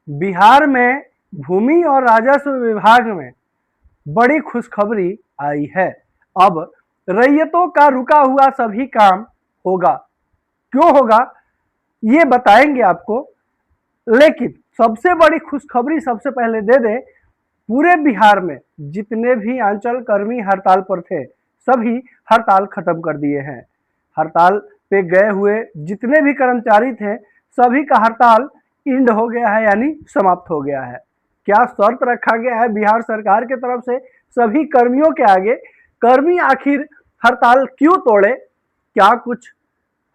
बिहार में भूमि और राजस्व विभाग में बड़ी खुशखबरी आई है। अब रैयतों का रुका हुआ सभी काम होगा। क्यों होगा ये बताएंगे आपको, लेकिन सबसे बड़ी खुशखबरी सबसे पहले दे दे। पूरे बिहार में जितने भी अंचल कर्मी हड़ताल पर थे सभी हड़ताल खत्म कर दिए हैं। हड़ताल पे गए हुए जितने भी कर्मचारी थे सभी का हड़ताल इंड हो गया है, यानी समाप्त हो गया है। क्या शर्त रखा गया है बिहार सरकार के तरफ से सभी कर्मियों के आगे? कर्मी आखिर हड़ताल क्यों तोड़े, क्या कुछ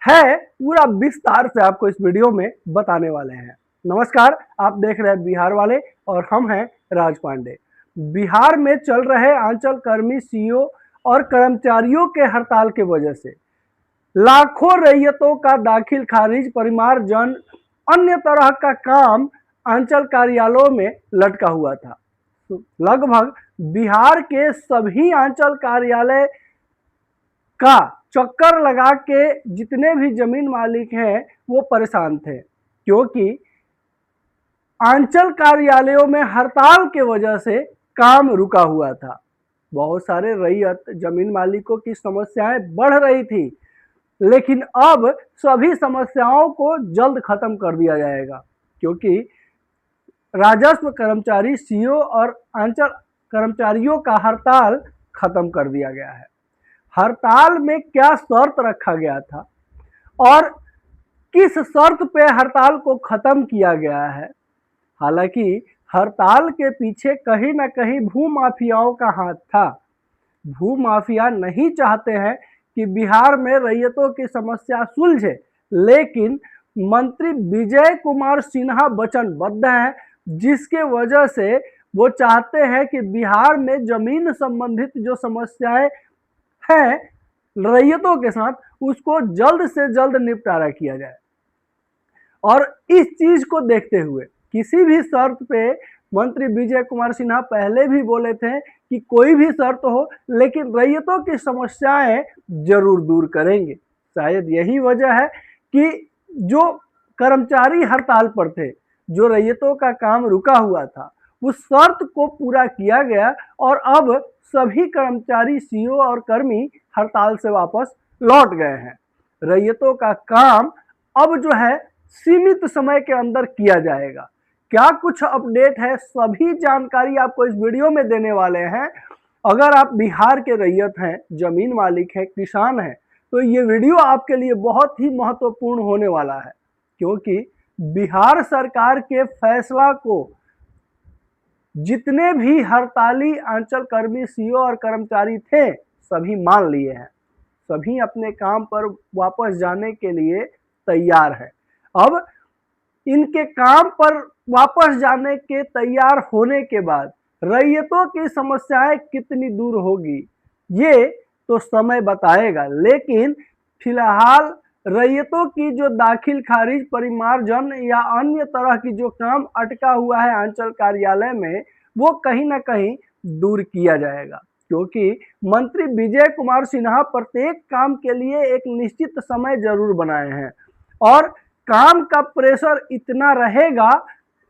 है, पूरा विस्तार से आपको इस वीडियो में बताने वाले हैं। नमस्कार, आप देख रहे हैं बिहार वाले और हम हैं राज पांडे। बिहार में चल रहे अंचल कर्मी, सीईओ और कर्मचारियों के हड़ताल के वजह से लाखों रैयतों का दाखिल खारिज, परिमार्जन, अन्य तरह का काम अंचल कार्यालयों में लटका हुआ था। लगभग बिहार के सभी अंचल कार्यालय का चक्कर लगा के जितने भी जमीन मालिक हैं वो परेशान थे, क्योंकि अंचल कार्यालयों में हड़ताल के वजह से काम रुका हुआ था। बहुत सारे रैयत जमीन मालिकों की समस्याएं बढ़ रही थी, लेकिन अब सभी समस्याओं को जल्द खत्म कर दिया जाएगा, क्योंकि राजस्व कर्मचारी, सीईओ और अंचल कर्मचारियों का हड़ताल खत्म कर दिया गया है। हड़ताल में क्या शर्त रखा गया था और किस शर्त पे हड़ताल को खत्म किया गया है? हालांकि हड़ताल के पीछे कहीं ना कहीं भूमाफियाओं का हाथ था। भूमाफिया नहीं चाहते हैं कि बिहार में रैयतों की समस्या सुलझे, लेकिन मंत्री विजय कुमार सिन्हा वचनबद्ध हैं, जिसके वजह से वो चाहते हैं कि बिहार में जमीन संबंधित जो समस्याएं हैं रैयतों के साथ उसको जल्द से जल्द निपटारा किया जाए। और इस चीज को देखते हुए किसी भी शर्त पे मंत्री विजय कुमार सिन्हा पहले भी बोले थे कि कोई भी शर्त हो लेकिन रैयतों की समस्याएं जरूर दूर करेंगे। शायद यही वजह है कि जो कर्मचारी हड़ताल पर थे, जो रैयतों का काम रुका हुआ था, उस शर्त को पूरा किया गया और अब सभी कर्मचारी, सीईओ और कर्मी हड़ताल से वापस लौट गए हैं। रैयतों का काम अब जो है सीमित समय के अंदर किया जाएगा। क्या कुछ अपडेट है, सभी जानकारी आपको इस वीडियो में देने वाले हैं। अगर आप बिहार के रैयत हैं, जमीन मालिक हैं, किसान हैं, तो ये वीडियो आपके लिए बहुत ही महत्वपूर्ण होने वाला है, क्योंकि बिहार सरकार के फैसला को जितने भी हड़ताली अंचल कर्मी, सीईओ और कर्मचारी थे सभी मान लिए हैं। सभी अपने काम पर वापस जाने के लिए तैयार है। अब इनके काम पर वापस जाने के तैयार होने के बाद रैयतों की समस्याएं कितनी दूर होगी ये तो समय बताएगा, लेकिन फिलहाल रैयतों की जो दाखिल खारिज, परिमार्जन या अन्य तरह की जो काम अटका हुआ है अंचल कार्यालय में, वो कहीं ना कहीं दूर किया जाएगा, क्योंकि मंत्री विजय कुमार सिन्हा प्रत्येक काम के लिए एक निश्चित समय जरूर बनाए हैं और काम का प्रेशर इतना रहेगा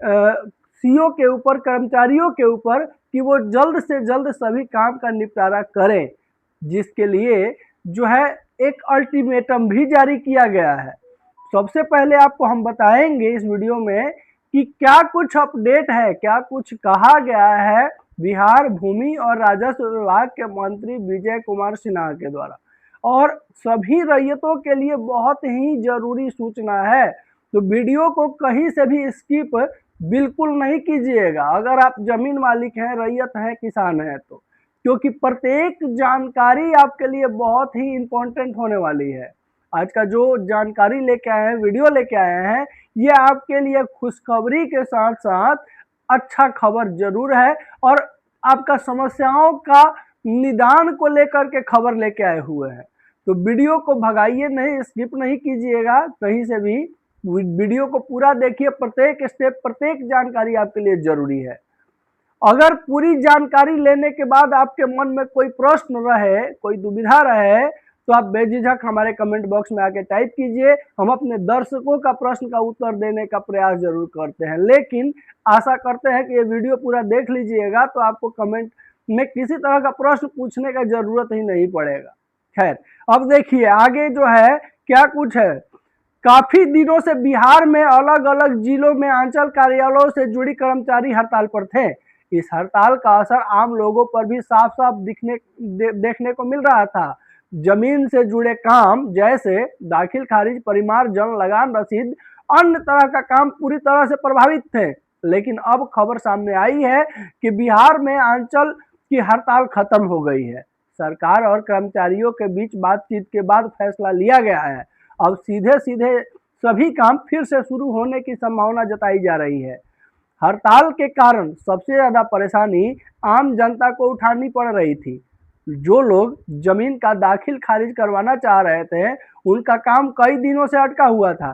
सीईओ के ऊपर, कर्मचारियों के ऊपर, कि वो जल्द से जल्द सभी काम का निपटारा करें, जिसके लिए जो है एक अल्टीमेटम भी जारी किया गया है। सबसे पहले आपको हम बताएंगे इस वीडियो में कि क्या कुछ अपडेट है, क्या कुछ कहा गया है बिहार भूमि और राजस्व विभाग के मंत्री विजय कुमार सिन्हा के द्वारा। और सभी रैयतों के लिए बहुत ही जरूरी सूचना है, तो वीडियो को कहीं से भी स्किप बिल्कुल नहीं कीजिएगा अगर आप जमीन मालिक हैं, रैयत हैं, किसान हैं तो, क्योंकि प्रत्येक जानकारी आपके लिए बहुत ही इंपॉर्टेंट होने वाली है। आज का जो जानकारी लेके आए हैं, वीडियो लेके आए हैं, ये आपके लिए खुशखबरी के साथ साथ अच्छा खबर जरूर है और आपका समस्याओं का निदान को लेकर के खबर लेके आए हुए हैं। तो वीडियो को भगाइए नहीं, स्किप नहीं कीजिएगा कहीं से भी, वीडियो को पूरा देखिए, प्रत्येक स्टेप, प्रत्येक जानकारी आपके लिए जरूरी है। अगर पूरी जानकारी लेने के बाद आपके मन में कोई प्रश्न रहे, कोई दुविधा रहे, तो आप बेझिझक हमारे कमेंट बॉक्स में आके टाइप कीजिए। हम अपने दर्शकों का प्रश्न का उत्तर देने का प्रयास जरूर करते हैं, लेकिन आशा करते हैं कि ये वीडियो पूरा देख लीजिएगा तो आपको कमेंट में किसी तरह का प्रश्न पूछने का जरूरत ही नहीं पड़ेगा। खैर, अब देखिए आगे जो है क्या कुछ है। काफी दिनों से बिहार में अलग अलग जिलों में अंचल कार्यालयों से जुड़ी कर्मचारी हड़ताल पर थे। इस हड़ताल का असर आम लोगों पर भी साफ साफ देखने को मिल रहा था। जमीन से जुड़े काम जैसे दाखिल खारिज, परिमार्जन, लगान रसीद, अन्य तरह का काम पूरी तरह से प्रभावित थे। लेकिन अब खबर सामने आई है कि बिहार में अंचल की हड़ताल खत्म हो गई है। सरकार और कर्मचारियों के बीच बातचीत के बाद फैसला लिया गया है। अब सीधे सीधे सभी काम फिर से शुरू होने की संभावना जताई जा रही है। हड़ताल के कारण सबसे ज्यादा परेशानी आम जनता को उठानी पड़ रही थी। जो लोग जमीन का दाखिल खारिज करवाना चाह रहे थे, उनका काम कई दिनों से अटका हुआ था।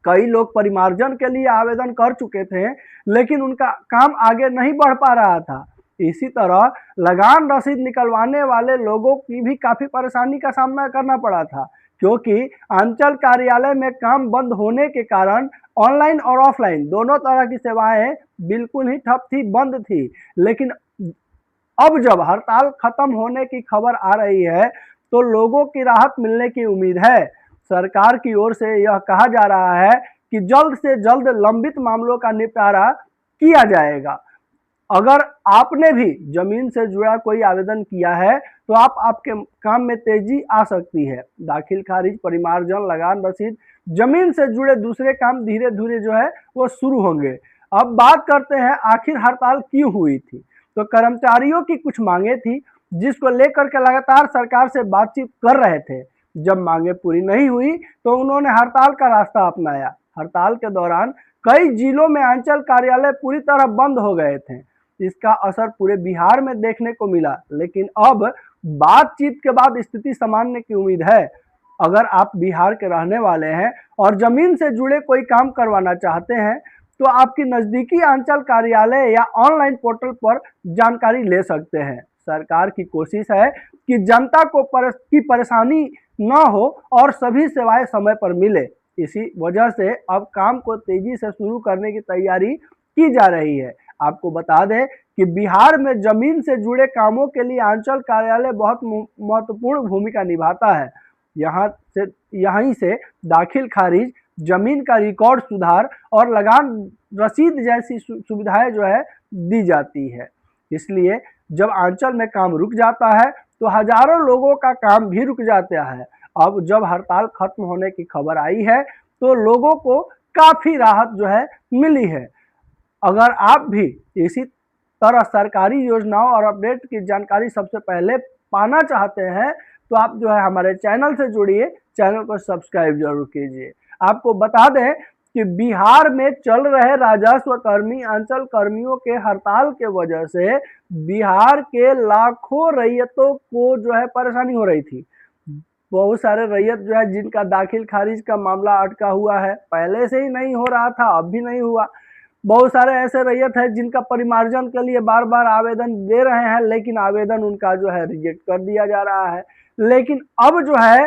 कई लोग परिमार्जन के लिए आवेदन कर चुके थे, लेकिन उनका काम आगे नहीं बढ़ पा रहा था। इसी तरह लगान रसीद निकलवाने वाले लोगों की भी काफी परेशानी का सामना करना पड़ा था, क्योंकि अंचल कार्यालय में काम बंद होने के कारण ऑनलाइन और ऑफलाइन दोनों तरह की सेवाएं बिल्कुल ही ठप थी, बंद थी। लेकिन अब जब हड़ताल खत्म होने की खबर आ रही है तो लोगों की राहत मिलने की उम्मीद है। सरकार की ओर से यह कहा जा रहा है कि जल्द से जल्द लंबित मामलों का निपटारा किया जाएगा। अगर आपने भी जमीन से जुड़ा कोई आवेदन किया है तो आपके काम में तेजी आ सकती है। दाखिल खारिज, परिमार्जन, लगान रसीद, जमीन से जुड़े दूसरे काम धीरे धीरे जो है वो शुरू होंगे। अब बात करते हैं आखिर हड़ताल क्यों हुई थी। तो कर्मचारियों की कुछ मांगे थी जिसको लेकर के लगातार सरकार से बातचीत कर रहे थे। जब मांगे पूरी नहीं हुई तो उन्होंने हड़ताल का रास्ता अपनाया। हड़ताल के दौरान कई जिलों में अंचल कार्यालय पूरी तरह बंद हो गए थे। इसका असर पूरे बिहार में देखने को मिला, लेकिन अब बातचीत के बाद स्थिति संभालने की उम्मीद है। अगर आप बिहार के रहने वाले हैं और जमीन से जुड़े कोई काम करवाना चाहते हैं तो आपकी नजदीकी अंचल कार्यालय या ऑनलाइन पोर्टल पर जानकारी ले सकते हैं। सरकार की कोशिश है कि जनता को की परेशानी न हो और सभी सेवाएं समय पर मिले। इसी वजह से अब काम को तेजी से शुरू करने की तैयारी की जा रही है। आपको बता दें कि बिहार में जमीन से जुड़े कामों के लिए अंचल कार्यालय बहुत महत्वपूर्ण भूमिका निभाता है। यहीं से दाखिल खारिज, जमीन का रिकॉर्ड सुधार और लगान रसीद जैसी सुविधाएं जो है दी जाती है। इसलिए जब अंचल में काम रुक जाता है तो हजारों लोगों का काम भी रुक जाता है। अब जब हड़ताल खत्म होने की खबर आई है तो लोगों को काफी राहत जो है मिली है। अगर आप भी इसी तरह सरकारी योजनाओं और अपडेट की जानकारी सबसे पहले पाना चाहते हैं तो आप जो है हमारे चैनल से जुड़िए, चैनल को सब्सक्राइब जरूर कीजिए। आपको बता दें कि बिहार में चल रहे राजस्व कर्मी, अंचल कर्मियों के हड़ताल के वजह से बिहार के लाखों रैयतों को जो है परेशानी हो रही थी। बहुत सारे रैयत जो है जिनका दाखिल खारिज का मामला अटका हुआ है, पहले से ही नहीं हो रहा था, अब भी नहीं हुआ। बहुत सारे ऐसे रैयत है जिनका परिमार्जन के लिए बार बार आवेदन दे रहे हैं, लेकिन आवेदन उनका जो है रिजेक्ट कर दिया जा रहा है। लेकिन अब जो है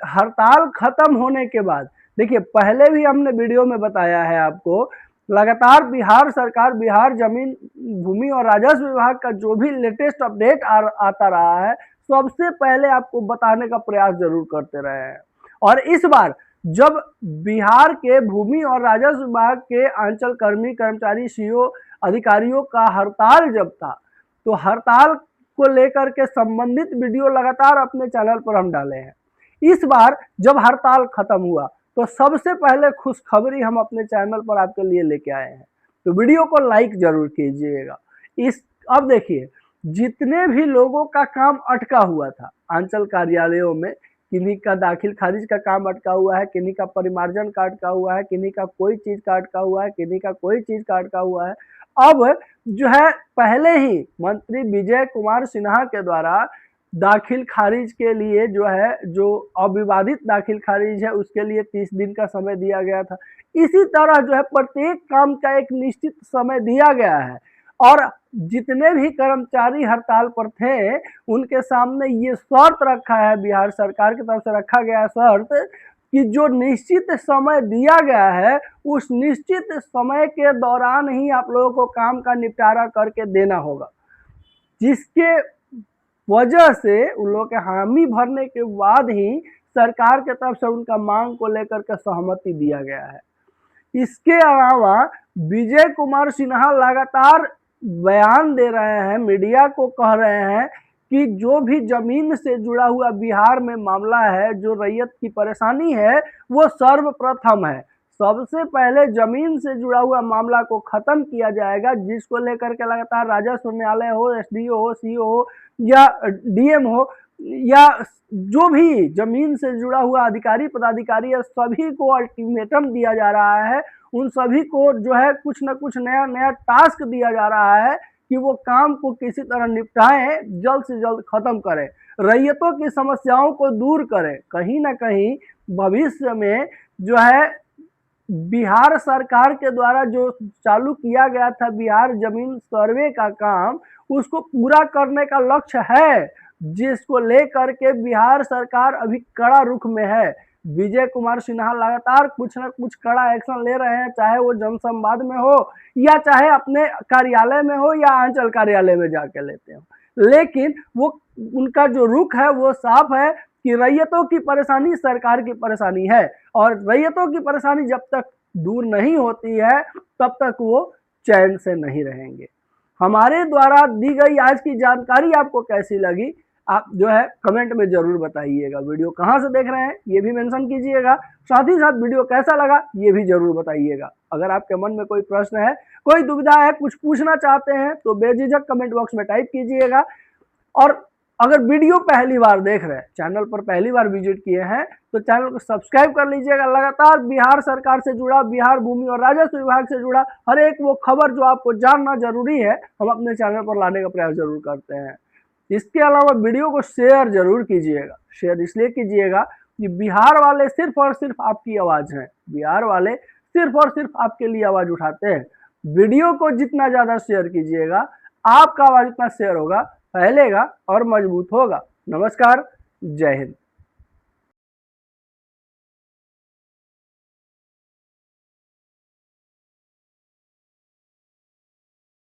हड़ताल खत्म होने के बाद, देखिए पहले भी हमने वीडियो में बताया है आपको, लगातार बिहार सरकार, बिहार जमीन, भूमि और राजस्व विभाग का जो भी लेटेस्ट अपडेट आता रहा है, सबसे पहले आपको बताने का प्रयास जरूर करते रहे हैं। और इस बार जब बिहार के भूमि और राजस्व विभाग के अंचल कर्मी, कर्मचारी, सीओ अधिकारियों का हड़ताल जब था, तो हड़ताल को लेकर के संबंधित वीडियो लगातार अपने चैनल पर हम डाले हैं। इस बार जब हड़ताल खत्म हुआ तो सबसे पहले खुशखबरी हम अपने चैनल पर आपके लिए लेके आए हैं, तो वीडियो को लाइक जरूर कीजिएगा। अब देखिए, जितने भी लोगों का काम अटका हुआ था अंचल कार्यालयों में, किन्हीं का दाखिल खारिज का काम अटका हुआ है, किन्हीं का परिमार्जन का अटका हुआ है, किन्हीं का कोई चीज का अटका हुआ है, किन्हीं का कोई चीज का अटका हुआ है, अब जो है पहले ही मंत्री विजय कुमार सिन्हा के द्वारा दाखिल खारिज के लिए जो है, जो अविवादित दाखिल खारिज है उसके लिए 30 दिन का समय दिया गया था। इसी तरह जो है प्रत्येक काम का एक निश्चित समय दिया गया है। और जितने भी कर्मचारी हड़ताल पर थे उनके सामने ये शर्त रखा है, बिहार सरकार की तरफ से रखा गया है शर्त कि जो निश्चित समय दिया गया है उस निश्चित समय के दौरान ही आप लोगों को काम का निपटारा करके देना होगा, जिसके वजह से उन लोगों के हामी भरने के बाद ही सरकार की तरफ से उनका मांग को लेकर के सहमति दिया गया है। इसके अलावा विजय कुमार सिन्हा लगातार बयान दे रहे हैं, मीडिया को कह रहे हैं कि जो भी जमीन से जुड़ा हुआ बिहार में मामला है, जो रैयत की परेशानी है, वो सर्वप्रथम है। सबसे पहले जमीन से जुड़ा हुआ मामला को खत्म किया जाएगा, जिसको लेकर के लगातार राजस्व न्यायालय हो, एसडीओ हो, सीओ हो या डीएम हो या जो भी जमीन से जुड़ा हुआ अधिकारी पदाधिकारी है, सभी को अल्टीमेटम दिया जा रहा है। उन सभी को जो है कुछ न कुछ नया नया टास्क दिया जा रहा है कि वो काम को किसी तरह निपटाएं, जल्द से जल्द खत्म करें, रैयतों की समस्याओं को दूर करें। कहीं ना कहीं भविष्य में जो है बिहार सरकार के द्वारा जो चालू किया गया था बिहार जमीन सर्वे का काम, उसको पूरा करने का लक्ष्य है, जिसको लेकर के बिहार सरकार अभी कड़ा रुख में है। विजय कुमार सिन्हा लगातार कुछ न कुछ कड़ा एक्शन ले रहे हैं, चाहे वो जनसंवाद में हो या चाहे अपने कार्यालय में हो या अंचल कार्यालय में जाके लेते हो, लेकिन वो उनका जो रुख है वो साफ है कि रैयतों की परेशानी सरकार की परेशानी है, और रैयतों की परेशानी जब तक दूर नहीं होती है तब तक वो चैन से नहीं रहेंगे। हमारे द्वारा दी गई आज की जानकारी आपको कैसी लगी, आप जो है कमेंट में जरूर बताइएगा। वीडियो कहाँ से देख रहे हैं ये भी मेंशन कीजिएगा, साथ ही साथ वीडियो कैसा लगा ये भी जरूर बताइएगा। अगर आपके मन में कोई प्रश्न है, कोई दुविधा है, कुछ पूछना चाहते हैं तो बेझिझक कमेंट बॉक्स में टाइप कीजिएगा। और अगर वीडियो पहली बार देख रहे हैं, चैनल पर पहली बार विजिट किए हैं, तो चैनल को सब्सक्राइब कर लीजिएगा। लगातार बिहार सरकार से जुड़ा, बिहार भूमि और राजस्व विभाग से जुड़ा हर एक वो खबर जो आपको जानना जरूरी है, हम अपने चैनल पर लाने का प्रयास जरूर करते हैं। इसके अलावा वीडियो को शेयर जरूर कीजिएगा। शेयर इसलिए कीजिएगा कि बिहार वाले सिर्फ और सिर्फ आपकी आवाज हैं, बिहार वाले सिर्फ और सिर्फ आपके लिए आवाज उठाते हैं। वीडियो को जितना ज्यादा शेयर कीजिएगा, आपका आवाज उतना शेयर होगा, फैलेगा और मजबूत होगा। नमस्कार, जय हिंद।